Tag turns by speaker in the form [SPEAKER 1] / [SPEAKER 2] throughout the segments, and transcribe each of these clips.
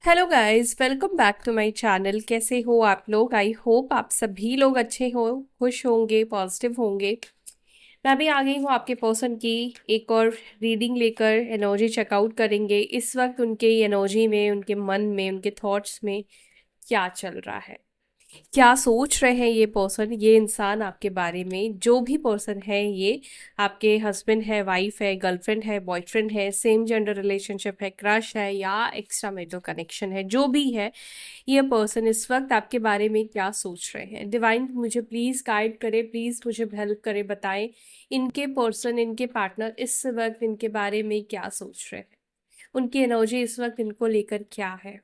[SPEAKER 1] Hello guys, welcome back to my channel. कैसे हो आप लोग? आई होप आप सभी लोग अच्छे हो, खुश होंगे, पॉजिटिव होंगे। मैं भी आ गई हूँ आपके पर्सन की एक और रीडिंग लेकर। एनर्जी चेकआउट करेंगे इस वक्त उनके एनर्जी में, उनके मन में, उनके थॉट्स में क्या चल रहा है, क्या सोच रहे हैं ये पर्सन, ये इंसान आपके बारे में। जो भी पर्सन है ये आपके हस्बैंड है, वाइफ है, गर्लफ्रेंड है, बॉयफ्रेंड है, सेम जेंडर रिलेशनशिप है, क्रश है या एक्स्ट्रा मैरिटल कनेक्शन है, जो भी है ये पर्सन इस वक्त आपके बारे में क्या सोच रहे हैं। डिवाइन मुझे प्लीज़ गाइड करे, प्लीज़ मुझे हेल्प करे, बताएं इनके पर्सन, इनके पार्टनर इस वक्त इनके बारे में क्या सोच रहे हैं, उनकी एनर्जी इस वक्त इनको लेकर क्या है।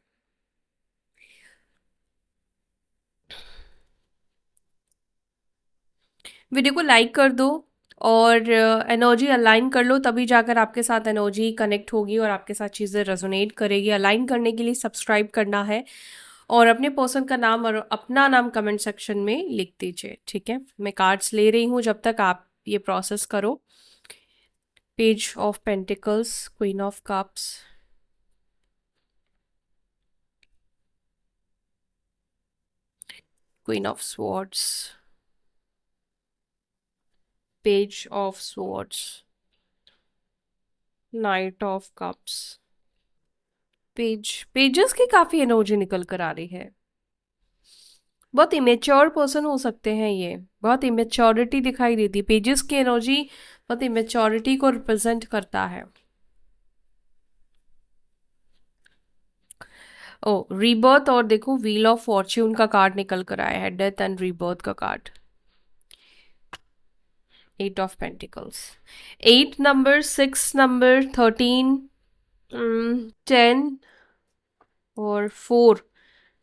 [SPEAKER 1] वीडियो को लाइक कर दो और एनर्जी अलाइन कर लो, तभी जाकर आपके साथ एनर्जी कनेक्ट होगी और आपके साथ चीज़ें रेजोनेट करेगी। अलाइन करने के लिए सब्सक्राइब करना है और अपने पर्सन का नाम और अपना नाम कमेंट सेक्शन में लिख दीजिए, ठीक है? मैं कार्ड्स ले रही हूँ जब तक आप ये प्रोसेस करो। Page of pentacles, queen of cups, queen of swords, page of swords, night of cups. Pages की काफ़ी एनर्जी निकल कर आ रही है। बहुत इमेच्योर पर्सन हो सकते हैं ये, बहुत इमेच्योरिटी दिखाई देती है। पेजेस की एनर्जी बहुत इमेच्योरिटी को रिप्रेजेंट करता है। ओ, रीबर्थ, और देखो व्हील ऑफ फॉर्च्यून का कार्ड निकल कर आया है, डेथ एंड रीबर्थ का card. Eight of pentacles, 8 number, 6 number, 13, 10 और 4।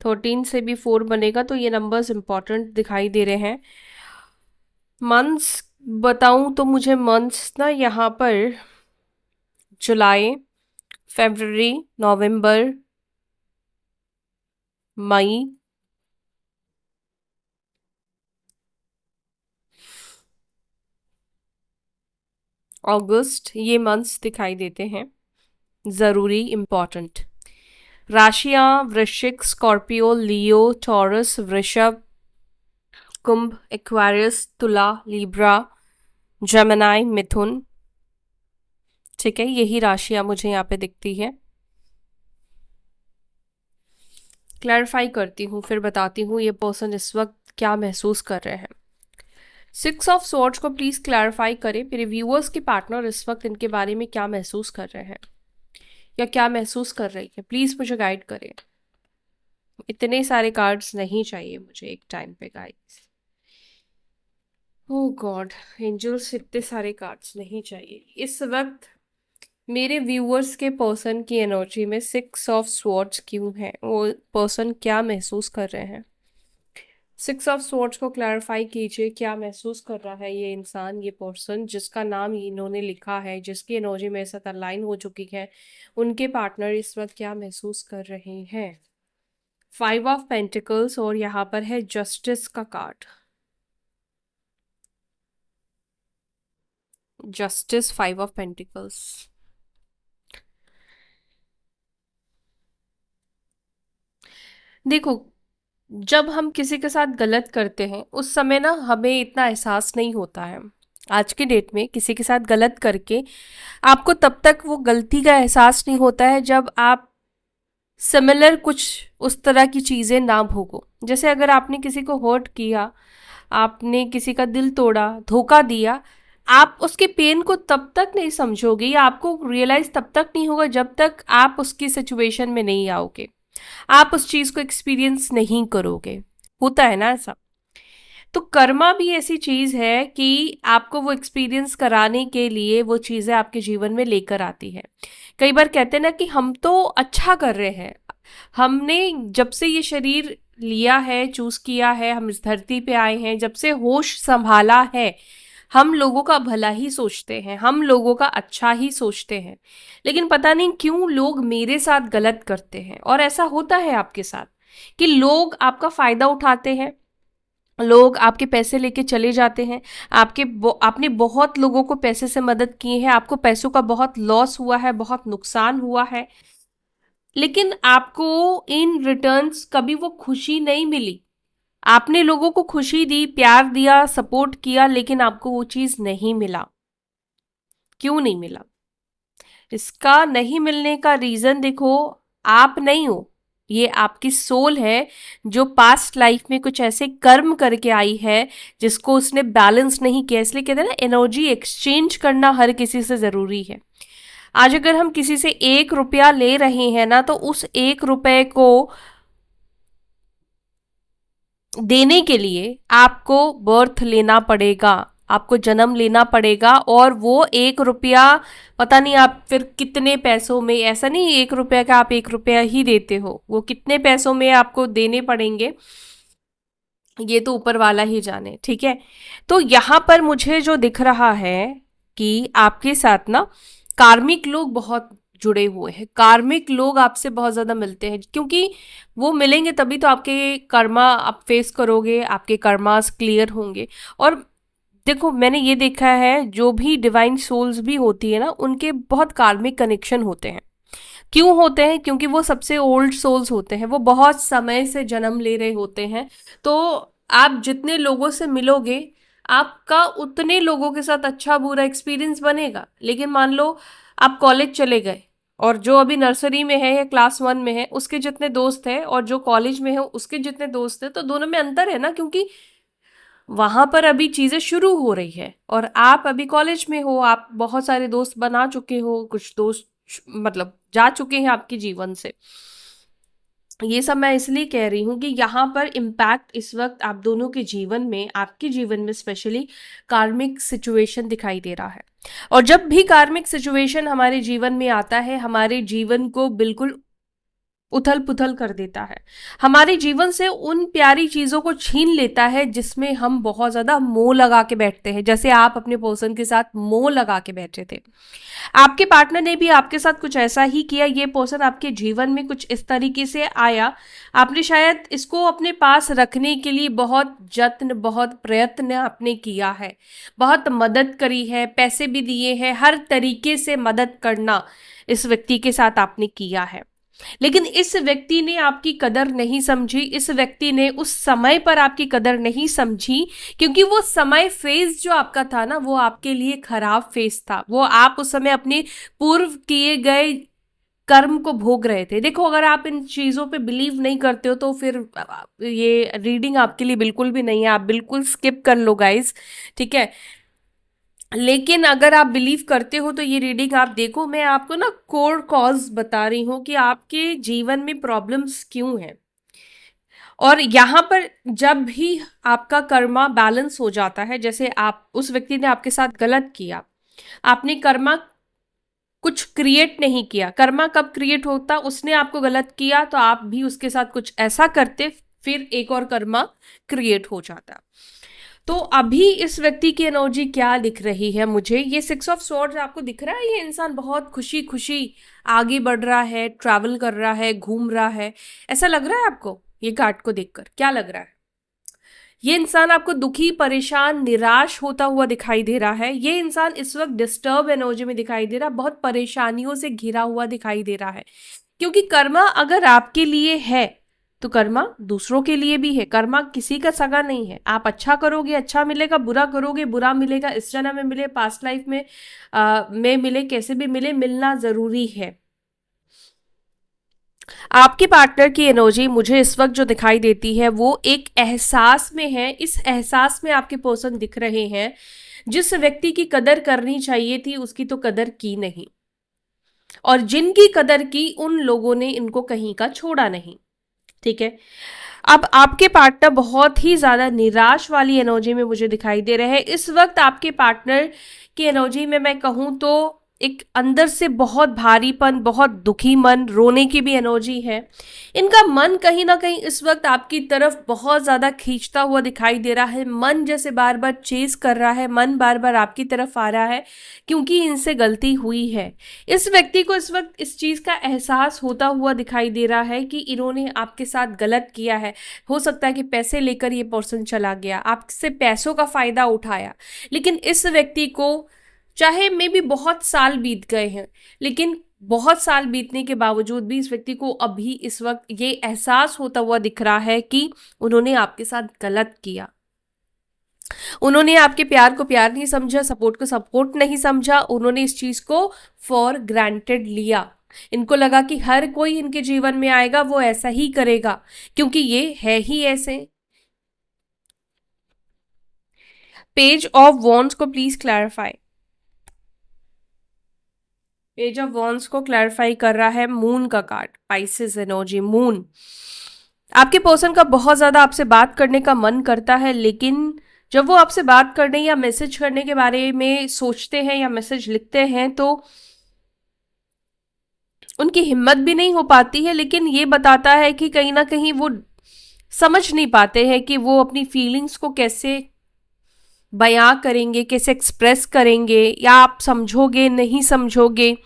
[SPEAKER 1] 13 से भी 4 बनेगा तो ये नंबर्स इंपॉर्टेंट दिखाई दे रहे हैं। मंथ्स बताऊं तो मुझे मंथ्स ना यहाँ पर जुलाई, फरवरी, नवंबर, मई, अगस्त, ये मंथ्स दिखाई देते हैं ज़रूरी, इम्पॉर्टेंट। राशियां वृश्चिक, स्कॉर्पियो, लियो, टॉरस, वृषभ, कुंभ, एक्वेरियस, तुला, लिब्रा, जेमिनाई, मिथुन। ठीक है, यही राशियां मुझे यहाँ पे दिखती है। क्लैरिफाई करती हूँ फिर बताती हूँ ये पर्सन इस वक्त क्या महसूस कर रहे हैं। 6 ऑफ स्वॉर्ड्स को प्लीज क्लैरिफाई करें मेरे व्यूअर्स के पार्टनर इस वक्त इनके बारे में क्या महसूस कर रहे हैं या क्या महसूस कर रही है। प्लीज मुझे गाइड करें। इतने सारे कार्ड्स नहीं चाहिए मुझे एक टाइम पे गाइड्स। ओह गॉड, एंजल्स, इतने सारे कार्ड्स नहीं चाहिए इस वक्त। मेरे व्यूअर्स के पर्सन की एनर्जी में 6 ऑफ स्वॉर्ड्स क्यों है, वो पर्सन क्या महसूस कर रहे हैं। 6 ऑफ स्वॉर्ड्स को क्लैरिफाई कीजिए, क्या महसूस कर रहा है ये इंसान, ये पर्सन जिसका नाम इन्होंने लिखा है, जिसकी एनर्जी मेरे साथ अलाइन हो चुकी है, उनके पार्टनर इस वक्त क्या महसूस कर रहे हैं। 5 ऑफ पेंटिकल्स और यहाँ पर है जस्टिस का कार्ड। Justice, 5 of pentacles. देखो, जब हम किसी के साथ गलत करते हैं उस समय ना हमें इतना एहसास नहीं होता है। आज की डेट में किसी के साथ गलत करके आपको तब तक वो गलती का एहसास नहीं होता है जब आप सिमिलर कुछ उस तरह की चीज़ें ना भोगो। जैसे अगर आपने किसी को हर्ट किया, आपने किसी का दिल तोड़ा, धोखा दिया, आप उसके पेन को तब तक नहीं समझोगे या आपको रियलाइज तब तक नहीं होगा जब तक आप उसकी सिचुएशन में नहीं आओगे, आप उस चीज़ को एक्सपीरियंस नहीं करोगे। होता है ना ऐसा। तो कर्मा भी ऐसी चीज़ है कि आपको वो एक्सपीरियंस कराने के लिए वो चीज़ें आपके जीवन में लेकर आती है। कई बार कहते हैं ना कि हम तो अच्छा कर रहे हैं, हमने जब से ये शरीर लिया है, चूज किया है, हम इस धरती पे आए हैं, जब से होश संभाला है, हम लोगों का भला ही सोचते हैं, हम लोगों का अच्छा ही सोचते हैं। लेकिन पता नहीं क्यों लोग मेरे साथ गलत करते हैं, और ऐसा होता है आपके साथ कि लोग आपका फायदा उठाते हैं, लोग आपके पैसे लेके चले जाते हैं। आपने बहुत लोगों को पैसे से मदद की है, आपको पैसों का बहुत लॉस हुआ है, बहुत नुकसान हुआ है। लेकिन आपको इन रिटर्न्स कभी वो खुशी नहीं मिली। आपने लोगों को खुशी दी, प्यार दिया, सपोर्ट किया, लेकिन आपको वो चीज नहीं मिला। क्यों नहीं मिला? इसका नहीं मिलने का रीजन देखो, आप नहीं हो, ये आपकी सोल है जो पास्ट लाइफ में कुछ ऐसे कर्म करके आई है जिसको उसने बैलेंस नहीं किया। इसलिए कहते हैं ना, एनर्जी एक्सचेंज करना हर किसी से जरूरी है। आज अगर हम किसी से 1 रुपया ले रहे हैं ना, तो उस 1 रुपए को देने के लिए आपको बर्थ लेना पड़ेगा, आपको जन्म लेना पड़ेगा। और वो 1 रुपया, पता नहीं आप फिर कितने पैसों में, ऐसा नहीं 1 रुपया का आप 1 रुपया ही देते हो, वो कितने पैसों में आपको देने पड़ेंगे ये तो ऊपर वाला ही जाने। ठीक है, तो यहाँ पर मुझे जो दिख रहा है कि आपके साथ ना कार्मिक लोग बहुत जुड़े हुए हैं। कार्मिक लोग आपसे बहुत ज्यादा मिलते हैं, क्योंकि वो मिलेंगे तभी तो आपके कर्मा आप फेस करोगे, आपके कर्मास क्लियर होंगे। और देखो, मैंने ये देखा है, जो भी डिवाइन सोल्स भी होती है ना, उनके बहुत कार्मिक कनेक्शन होते हैं। क्यों होते हैं? क्योंकि वो सबसे ओल्ड सोल्स होते हैं, वो बहुत समय से जन्म ले रहे होते हैं। तो आप जितने लोगों से मिलोगे, आपका उतने लोगों के साथ अच्छा बुरा एक्सपीरियंस बनेगा। लेकिन मान लो आप कॉलेज चले गए, और जो अभी नर्सरी में है या क्लास 1 में है उसके जितने दोस्त हैं, और जो कॉलेज में है उसके जितने दोस्त हैं, तो दोनों में अंतर है ना, क्योंकि वहां पर अभी चीजें शुरू हो रही है और आप अभी कॉलेज में हो। आप बहुत सारे दोस्त बना चुके हो, कुछ दोस्त मतलब जा चुके हैं आपके जीवन से। ये सब मैं इसलिए कह रही हूँ कि यहाँ पर इम्पैक्ट इस वक्त आप दोनों के जीवन में, आपके जीवन में स्पेशली कार्मिक सिचुएशन दिखाई दे रहा है। और जब भी कार्मिक सिचुएशन हमारे जीवन में आता है, हमारे जीवन को बिल्कुल उथल पुथल कर देता है, हमारे जीवन से उन प्यारी चीजों को छीन लेता है जिसमें हम बहुत ज्यादा मोह लगा के बैठते हैं। जैसे आप अपने पर्सन के साथ मोह लगा के बैठे थे, आपके पार्टनर ने भी आपके साथ कुछ ऐसा ही किया। ये पर्सन आपके जीवन में कुछ इस तरीके से आया, आपने शायद इसको अपने पास रखने के लिए बहुत जत्न, बहुत प्रयत्न आपने किया है, बहुत मदद करी है, पैसे भी दिए हैं, हर तरीके से मदद करना इस व्यक्ति के साथ आपने किया है। लेकिन इस व्यक्ति ने आपकी कदर नहीं समझी, इस व्यक्ति ने उस समय पर आपकी कदर नहीं समझी, क्योंकि वो समय फेज जो आपका था ना, वो आपके लिए खराब फेज था। वो आप उस समय अपने पूर्व किए गए कर्म को भोग रहे थे। देखो, अगर आप इन चीजों पे बिलीव नहीं करते हो तो फिर ये रीडिंग आपके लिए बिल्कुल भी नहीं है, आप बिल्कुल स्किप कर लो गाइज। ठीक है, लेकिन अगर आप बिलीव करते हो तो ये रीडिंग आप देखो। मैं आपको ना कोर कॉज बता रही हूँ कि आपके जीवन में प्रॉब्लम्स क्यों हैं। और यहाँ पर जब भी आपका कर्मा बैलेंस हो जाता है, जैसे आप, उस व्यक्ति ने आपके साथ गलत किया, आपने कर्मा कुछ क्रिएट नहीं किया। कर्मा कब क्रिएट होता? उसने आपको गलत किया तो आप भी उसके साथ कुछ ऐसा करते, फिर एक और कर्मा क्रिएट हो जाता। तो अभी इस व्यक्ति की एनर्जी क्या दिख रही है मुझे? ये 6 ऑफ स्वॉर्ड्स आपको दिख रहा है। ये इंसान बहुत खुशी खुशी आगे बढ़ रहा है, ट्रैवल कर रहा है, घूम रहा है, ऐसा लग रहा है आपको? ये कार्ड को देखकर क्या लग रहा है? ये इंसान आपको दुखी, परेशान, निराश होता हुआ दिखाई दे रहा है। ये इंसान इस वक्त डिस्टर्ब एनर्जी में दिखाई दे रहा है, बहुत परेशानियों से घिरा हुआ दिखाई दे रहा है। क्योंकि कर्मा अगर आपके लिए है तो कर्मा दूसरों के लिए भी है। कर्मा किसी का सगा नहीं है। आप अच्छा करोगे अच्छा मिलेगा, बुरा करोगे बुरा मिलेगा। इस जन्म में मिले, पास्ट लाइफ में मिले, कैसे भी मिले, मिलना जरूरी है। आपके पार्टनर की एनर्जी मुझे इस वक्त जो दिखाई देती है वो एक एहसास में है। इस एहसास में आपके पर्सन दिख रहे हैं, जिस व्यक्ति की कदर करनी चाहिए थी उसकी तो कदर की नहीं, और जिनकी कदर की उन लोगों ने इनको कहीं का छोड़ा नहीं। ठीक है, अब आपके पार्टनर बहुत ही ज्यादा निराश वाली एनर्जी में मुझे दिखाई दे रहे हैं इस वक्त। आपके पार्टनर की एनर्जी में मैं कहूं तो एक अंदर से बहुत भारीपन, बहुत दुखी मन, रोने की भी एनर्जी है। इनका मन कहीं ना कहीं इस वक्त आपकी तरफ बहुत ज्यादा खींचता हुआ दिखाई दे रहा है। मन जैसे बार बार चेज कर रहा है, मन बार बार आपकी तरफ आ रहा है, क्योंकि इनसे गलती हुई है। इस व्यक्ति को इस वक्त इस चीज का एहसास होता हुआ दिखाई दे रहा है कि इन्होंने आपके साथ गलत किया है। हो सकता है कि पैसे लेकर ये पर्सन चला गया, आपसे पैसों का फायदा उठाया। लेकिन इस व्यक्ति को, चाहे मे भी बहुत साल बीत गए हैं, लेकिन बहुत साल बीतने के बावजूद भी इस व्यक्ति को अभी इस वक्त ये एहसास होता हुआ दिख रहा है कि उन्होंने आपके साथ गलत किया। उन्होंने आपके प्यार को प्यार नहीं समझा, सपोर्ट को सपोर्ट नहीं समझा, उन्होंने इस चीज को फॉर ग्रांटेड लिया। इनको लगा कि हर कोई इनके जीवन में आएगा वो ऐसा ही करेगा, क्योंकि ये है ही ऐसे। पेज ऑफ वॉन्ड्स को please clarify. Page of wands को क्लैरिफाई कर रहा है मून का कार्ड, पाइसेस एनर्जी, मून। आपके पर्सन का बहुत ज्यादा आपसे बात करने का मन करता है, लेकिन जब वो आपसे बात करने या मैसेज करने के बारे में सोचते हैं या मैसेज लिखते हैं तो उनकी हिम्मत भी नहीं हो पाती है। लेकिन ये बताता है कि कहीं ना कहीं वो समझ नहीं पाते हैं कि वो अपनी फीलिंग्स को कैसे बयां करेंगे, कैसे एक्सप्रेस करेंगे, या आप समझोगे नहीं समझोगे।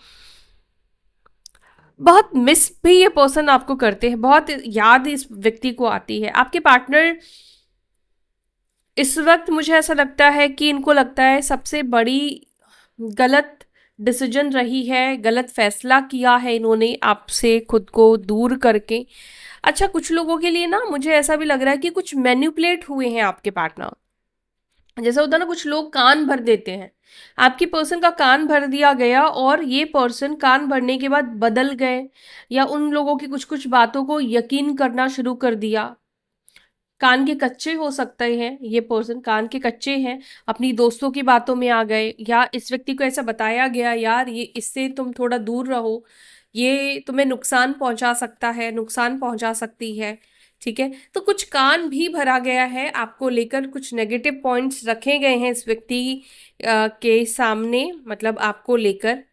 [SPEAKER 1] बहुत मिस भी ये पर्सन आपको करते हैं, बहुत याद इस व्यक्ति को आती है। आपके पार्टनर इस वक्त मुझे ऐसा लगता है कि इनको लगता है सबसे बड़ी गलत डिसीजन रही है, गलत फैसला किया है इन्होंने आपसे खुद को दूर करके। अच्छा, कुछ लोगों के लिए ना मुझे ऐसा भी लग रहा है कि कुछ मैन्युपुलेट हुए हैं आपके पार्टनर। जैसा होता है ना, कुछ लोग कान भर देते हैं, आपकी पर्सन का कान भर दिया गया और ये पर्सन कान भरने के बाद बदल गए, या उन लोगों की कुछ कुछ बातों को यकीन करना शुरू कर दिया। कान के कच्चे हो सकते हैं, ये पर्सन कान के कच्चे हैं, अपनी दोस्तों की बातों में आ गए, या इस व्यक्ति को ऐसा बताया गया यार ये इससे तुम थोड़ा दूर रहो, ये तुम्हें नुकसान पहुंचा सकता है, नुकसान पहुंचा सकती है। ठीक है, तो कुछ कान भी भरा गया है आपको लेकर, कुछ नेगेटिव पॉइंट्स रखे गए हैं इस व्यक्ति के सामने, मतलब आपको लेकर।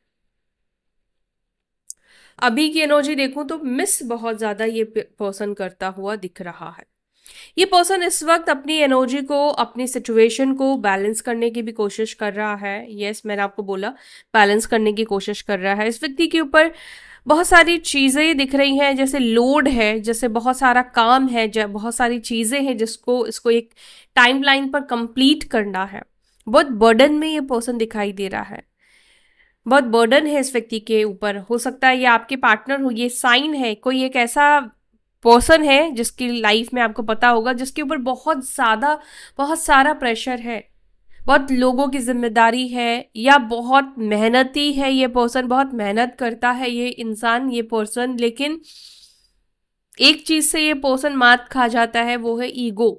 [SPEAKER 1] अभी की एनर्जी देखूं तो मिस बहुत ज्यादा ये पर्सन करता हुआ दिख रहा है। ये पर्सन इस वक्त अपनी एनर्जी को, अपनी सिचुएशन को बैलेंस करने की भी कोशिश कर रहा है। यस, मैंने आपको बोला बैलेंस करने की कोशिश कर रहा है। इस व्यक्ति के ऊपर बहुत सारी चीज़ें दिख रही हैं, जैसे लोड है, जैसे बहुत सारा काम है, बहुत सारी चीज़ें हैं जिसको इसको एक टाइमलाइन पर कंप्लीट करना है। बहुत बर्डन में ये पर्सन दिखाई दे रहा है, बहुत बर्डन है इस व्यक्ति के ऊपर। हो सकता है ये आपके पार्टनर हो, ये साइन है, कोई एक ऐसा पर्सन है जिसकी लाइफ में आपको पता होगा जिसके ऊपर बहुत ज्यादा, बहुत सारा प्रेशर है, बहुत लोगों की जिम्मेदारी है, या बहुत मेहनती है ये पर्सन, बहुत मेहनत करता है ये इंसान, ये पर्सन। लेकिन एक चीज से ये पर्सन मात खा जाता है, वो है ईगो।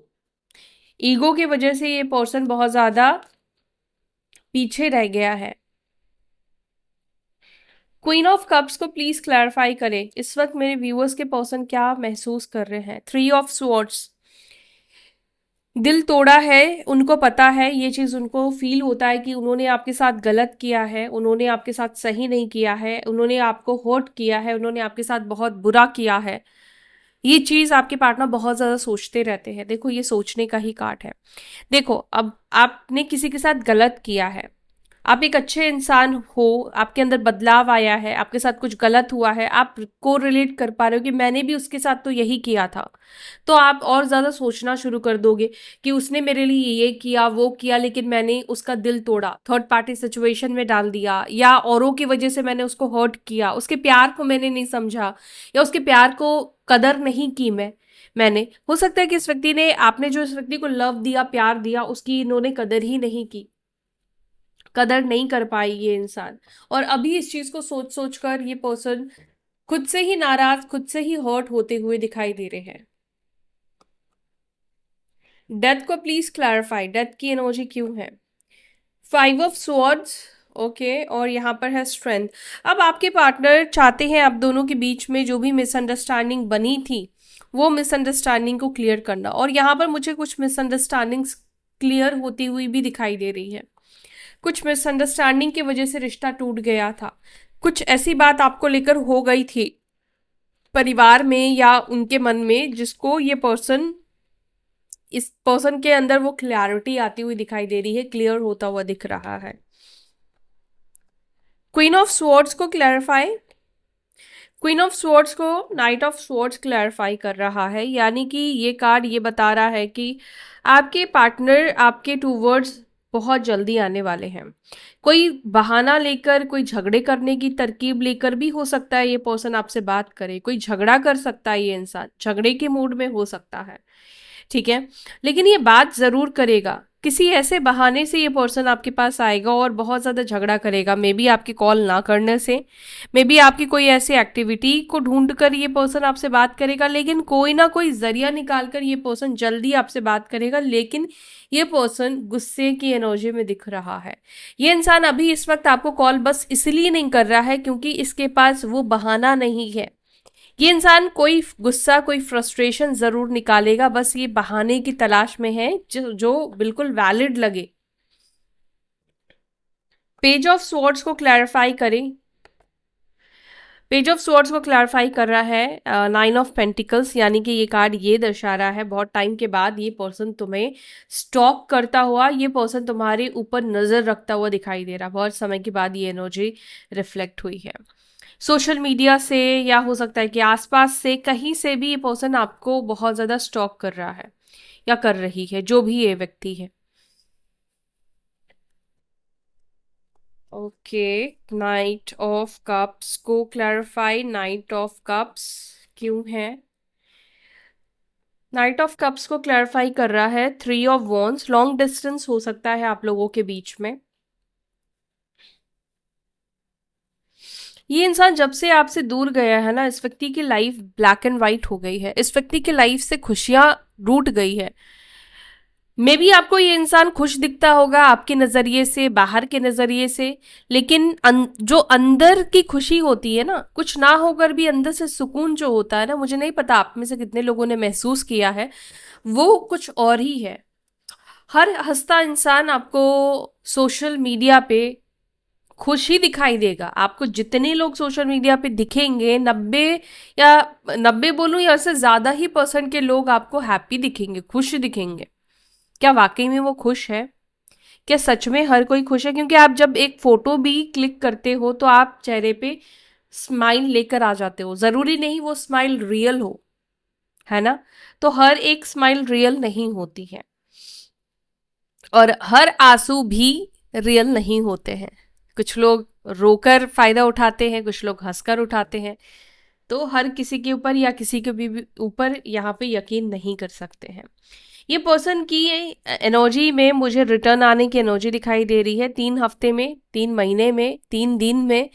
[SPEAKER 1] ईगो की वजह से ये पर्सन बहुत ज्यादा पीछे रह गया है। क्वीन ऑफ कप्स को प्लीज क्लैरिफाई करें, इस वक्त मेरे व्यूअर्स के पर्सन क्या महसूस कर रहे हैं। थ्री ऑफ स्वॉर्ड्स, दिल तोड़ा है, उनको पता है ये चीज़, उनको फील होता है कि उन्होंने आपके साथ गलत किया है, उन्होंने आपके साथ सही नहीं किया है, उन्होंने आपको हर्ट किया है, उन्होंने आपके साथ बहुत बुरा किया है। ये चीज़ आपके पार्टनर बहुत ज़्यादा सोचते रहते हैं। देखो, ये सोचने का ही कार्ड है। देखो, अब आपने किसी के साथ गलत किया है, आप एक अच्छे इंसान हो, आपके अंदर बदलाव आया है, आपके साथ कुछ गलत हुआ है, आप को रिलेट कर पा रहे हो कि मैंने भी उसके साथ तो यही किया था, तो आप और ज़्यादा सोचना शुरू कर दोगे कि उसने मेरे लिए ये किया वो किया, लेकिन मैंने उसका दिल तोड़ा, थर्ड पार्टी सिचुएशन में डाल दिया, या औरों की वजह से मैंने उसको हर्ट किया, उसके प्यार को मैंने नहीं समझा, या उसके प्यार को कदर नहीं की मैंने। हो सकता है कि इस व्यक्ति ने, आपने जो इस व्यक्ति को लव दिया, प्यार दिया, उसकी इन्होंने कदर ही नहीं की, कदर नहीं कर पाई ये इंसान। और अभी इस चीज को सोच सोच कर ये पर्सन खुद से ही नाराज, खुद से ही हर्ट होते हुए दिखाई दे रहे हैं। डेथ को प्लीज क्लैरिफाई, डेथ की एनर्जी क्यों है। फाइव ऑफ स्वॉर्ड्स, ओके, और यहाँ पर है स्ट्रेंथ। अब आपके पार्टनर चाहते हैं आप दोनों के बीच में जो भी मिसअंडरस्टैंडिंग बनी थी वो मिसअंडरस्टैंडिंग को क्लियर करना, और यहाँ पर मुझे कुछ मिसअंडरस्टैंडिंग्स क्लियर होती हुई भी दिखाई दे रही है। कुछ मिसअंडरस्टैंडिंग की वजह से रिश्ता टूट गया था, कुछ ऐसी बात आपको लेकर हो गई थी परिवार में या उनके मन में, जिसको ये पर्सन, इस पर्सन के अंदर वो क्लैरिटी आती हुई दिखाई दे रही है, क्लियर होता हुआ दिख रहा है। क्वीन ऑफ स्वॉर्ड्स को क्लैरिफाई, क्वीन ऑफ स्वॉर्ड्स को नाइट ऑफ स्वॉर्ड्स क्लैरिफाई कर रहा है, यानी कि ये कार्ड ये बता रहा है कि आपके पार्टनर आपके टूवर्ड्स बहुत जल्दी आने वाले हैं। कोई बहाना लेकर, कोई झगड़े करने की तरकीब लेकर भी हो सकता है ये पर्सन आपसे बात करे। कोई झगड़ा कर सकता है, ये इंसान झगड़े के मूड में हो सकता है, ठीक है। लेकिन ये बात जरूर करेगा, किसी ऐसे बहाने से ये पर्सन आपके पास आएगा और बहुत ज़्यादा झगड़ा करेगा। मे बी आपकी कॉल ना करने से, मे बी आपकी कोई ऐसी एक्टिविटी को ढूंढ कर ये पर्सन आपसे बात करेगा, लेकिन कोई ना कोई जरिया निकाल कर ये पर्सन जल्दी आपसे बात करेगा। लेकिन ये पर्सन गुस्से की एनर्जी में दिख रहा है। ये इंसान अभी इस वक्त आपको कॉल बस इसलिए नहीं कर रहा है क्योंकि इसके पास वो बहाना नहीं है। ये इंसान कोई गुस्सा, कोई फ्रस्ट्रेशन जरूर निकालेगा, बस ये बहाने की तलाश में है जो बिल्कुल वैलिड लगे। पेज ऑफ स्वॉर्ड्स को क्लैरिफाई करें। पेज ऑफ स्वॉर्ड्स को क्लैरिफाई कर रहा है नाइन ऑफ पेंटिकल्स, यानी कि ये कार्ड ये दर्शा रहा है बहुत टाइम के बाद ये पर्सन तुम्हें स्टॉक करता हुआ, ये पर्सन तुम्हारे ऊपर नजर रखता हुआ दिखाई दे रहा है। बहुत समय के बाद ये एनर्जी रिफ्लेक्ट हुई है। सोशल मीडिया से या हो सकता है कि आसपास से कहीं से भी ये पर्सन आपको बहुत ज़्यादा स्टॉक कर रहा है या कर रही है, जो भी ये व्यक्ति है। ओके, नाइट ऑफ कप्स को क्लैरिफाई। नाइट ऑफ कप्स क्यों है? नाइट ऑफ कप्स को क्लैरिफाई कर रहा है three of wands. Long distance हो सकता है आप लोगों के बीच में। ये इंसान जब से आपसे दूर गया है ना, इस व्यक्ति की लाइफ ब्लैक एंड व्हाइट हो गई है। इस व्यक्ति की लाइफ से खुशियां रूठ गई है। मे बी आपको ये इंसान खुश दिखता होगा आपके नजरिए से, बाहर के नजरिए से, लेकिन जो अंदर की खुशी होती है ना, कुछ ना होकर भी अंदर से सुकून जो होता है ना, मुझे नहीं पता आप में से कितने लोगों ने महसूस किया है, वो कुछ और ही है। हर हंसता इंसान आपको सोशल मीडिया पे खुश ही दिखाई देगा। आपको जितने लोग सोशल मीडिया पे दिखेंगे, 90 बोलूं या उससे ज्यादा ही परसेंट के लोग आपको हैप्पी दिखेंगे, खुश दिखेंगे। क्या वाकई में वो खुश है? क्या सच में हर कोई खुश है? क्योंकि आप जब एक फोटो भी क्लिक करते हो तो आप चेहरे पे स्माइल लेकर आ जाते हो। जरूरी नहीं वो स्माइल रियल हो, है ना? तो हर एक स्माइल रियल नहीं होती है और हर आंसू भी रियल नहीं होते हैं। कुछ लोग रोकर फायदा उठाते हैं, कुछ लोग हंसकर उठाते हैं। तो हर किसी के ऊपर या किसी के भी ऊपर यहाँ पे यकीन नहीं कर सकते हैं। ये पर्सन की एनर्जी में मुझे रिटर्न आने की एनर्जी दिखाई दे रही है। 3 हफ्ते में, 3 महीने में, 3 दिन में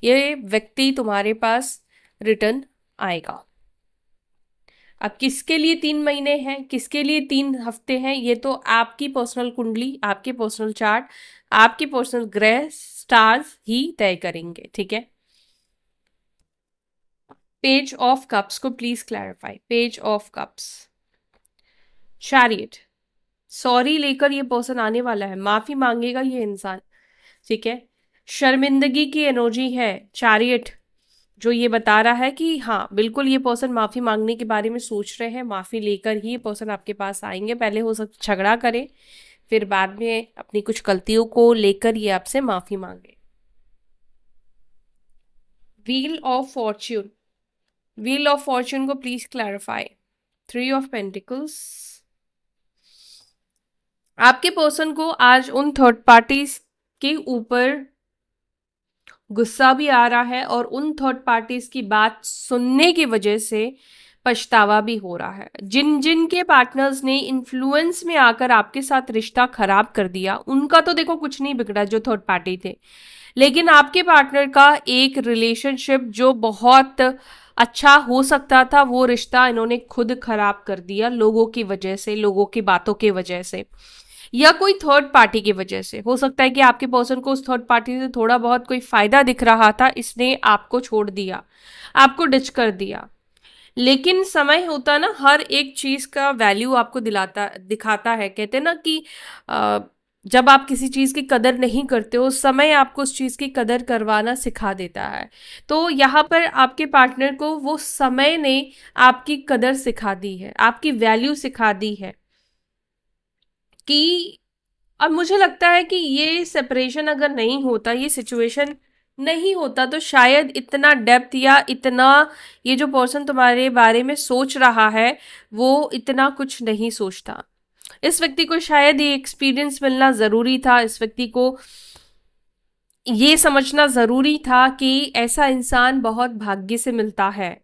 [SPEAKER 1] ये व्यक्ति तुम्हारे पास रिटर्न आएगा। अब किसके लिए 3 महीने हैं, किसके लिए 3 हफ्ते हैं, ये तो आपकी पर्सनल कुंडली, आपके पर्सनल चार्ट, आपके पर्सनल ग्रह स्टार्स ही तय करेंगे, ठीक है। पेज ऑफ कप्स को please clarify. Page of cups, chariot, sorry लेकर ये पर्सन आने वाला है, माफी मांगेगा ये इंसान, ठीक है। शर्मिंदगी की एनर्जी है चैरियट, जो ये बता रहा है कि हाँ बिल्कुल ये पर्सन माफी मांगने के बारे में सोच रहे हैं। माफी लेकर ही ये पर्सन आपके पास आएंगे। पहले हो सकता झगड़ा करे, फिर बाद में अपनी कुछ गलतियों को लेकर ये आपसे माफी मांगे। Wheel of Fortune, wheel of Fortune को प्लीज क्लैरिफाई। 3 ऑफ पेंटिकल्स, आपके पर्सन को आज उन थर्ड पार्टीज के ऊपर गुस्सा भी आ रहा है और उन थर्ड पार्टीज की बात सुनने की वजह से पछतावा भी हो रहा है। जिन जिन के पार्टनर्स ने इन्फ्लुएंस में आकर आपके साथ रिश्ता खराब कर दिया, उनका तो देखो कुछ नहीं बिगड़ा जो थर्ड पार्टी थे, लेकिन आपके पार्टनर का एक रिलेशनशिप जो बहुत अच्छा हो सकता था, वो रिश्ता इन्होंने खुद खराब कर दिया, लोगों की वजह से, लोगों की बातों की वजह से, या कोई थर्ड पार्टी की वजह से। हो सकता है कि आपके पर्सन को उस थर्ड पार्टी से थोड़ा बहुत कोई फायदा दिख रहा था, इसने आपको छोड़ दिया, आपको डिच कर दिया। लेकिन समय होता ना, हर एक चीज का वैल्यू आपको दिखाता है। कहते ना कि जब आप किसी चीज की कदर नहीं करते हो, समय आपको उस चीज की कदर करवाना सिखा देता है। तो यहाँ पर आपके पार्टनर को वो समय ने आपकी कदर सिखा दी है, आपकी वैल्यू सिखा दी है कि अब मुझे लगता है कि ये सेपरेशन अगर नहीं होता, ये सिचुएशन नहीं होता, तो शायद इतना डेप्थ या इतना ये जो पर्सन तुम्हारे बारे में सोच रहा है वो इतना कुछ नहीं सोचता। इस व्यक्ति को शायद ये एक्सपीरियंस मिलना ज़रूरी था, इस व्यक्ति को ये समझना ज़रूरी था कि ऐसा इंसान बहुत भाग्य से मिलता है।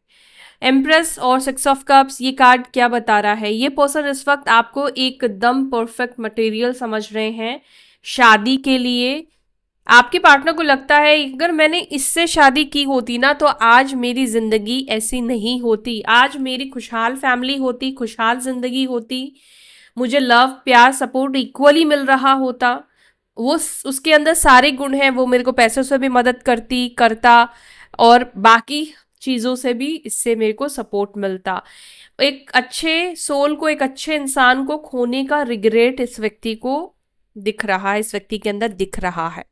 [SPEAKER 1] एम्प्रेस और सिक्स ऑफ कप्स, ये कार्ड क्या बता रहा है? ये पर्सन इस वक्त आपको एकदम परफेक्ट मटेरियल समझ रहे हैं शादी के लिए। आपके पार्टनर को लगता है अगर मैंने इससे शादी की होती ना तो आज मेरी जिंदगी ऐसी नहीं होती, आज मेरी खुशहाल फैमिली होती, खुशहाल जिंदगी होती, मुझे लव प्यार सपोर्ट इक्वली मिल रहा होता। वो उसके अंदर सारे गुण हैं, वो मेरे को पैसों से भी मदद करता और बाकी चीज़ों से भी इससे मेरे को सपोर्ट मिलता। एक अच्छे सोल को, एक अच्छे इंसान को खोने का रिग्रेट इस व्यक्ति को दिख रहा है, इस व्यक्ति के अंदर दिख रहा है।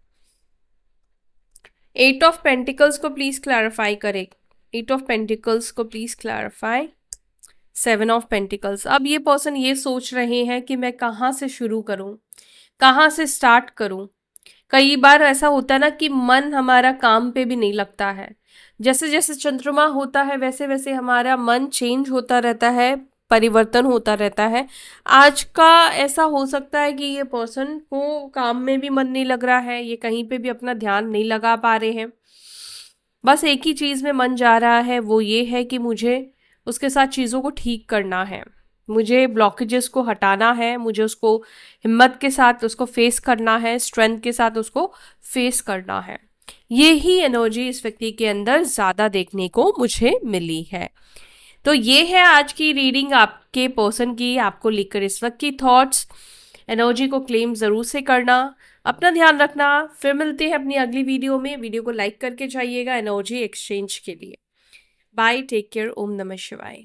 [SPEAKER 1] एट ऑफ पेंटिकल्स को प्लीज क्लैरिफाई करें। एट ऑफ पेंटिकल्स को please clarify. Seven of pentacles, अब ये पर्सन ये सोच रहे हैं कि मैं कहाँ से शुरू करूँ, कहाँ से स्टार्ट करूँ। कई बार ऐसा होता है ना कि मन हमारा काम पे भी नहीं लगता है। जैसे जैसे चंद्रमा होता है वैसे वैसे हमारा मन चेंज होता रहता है, परिवर्तन होता रहता है। आज का ऐसा हो सकता है कि ये पर्सन को काम में भी मन नहीं लग रहा है, ये कहीं पे भी अपना ध्यान नहीं लगा पा रहे हैं। बस एक ही चीज़ में मन जा रहा है, वो ये है कि मुझे उसके साथ चीज़ों को ठीक करना है, मुझे ब्लॉकेजेस को हटाना है, मुझे उसको हिम्मत के साथ उसको फेस करना है, स्ट्रेंथ के साथ उसको फेस करना है। ये ही एनर्जी इस व्यक्ति के अंदर ज़्यादा देखने को मुझे मिली है। तो ये है आज की रीडिंग आपके पर्सन की, आपको लेकर इस वक्त की थॉट्स। एनर्जी को क्लेम ज़रूर से करना, अपना ध्यान रखना। फिर मिलते हैं अपनी अगली वीडियो में। वीडियो को लाइक करके जाइएगा एनर्जी एक्सचेंज के लिए। बाय, टेक केयर, ओम नमः शिवाय।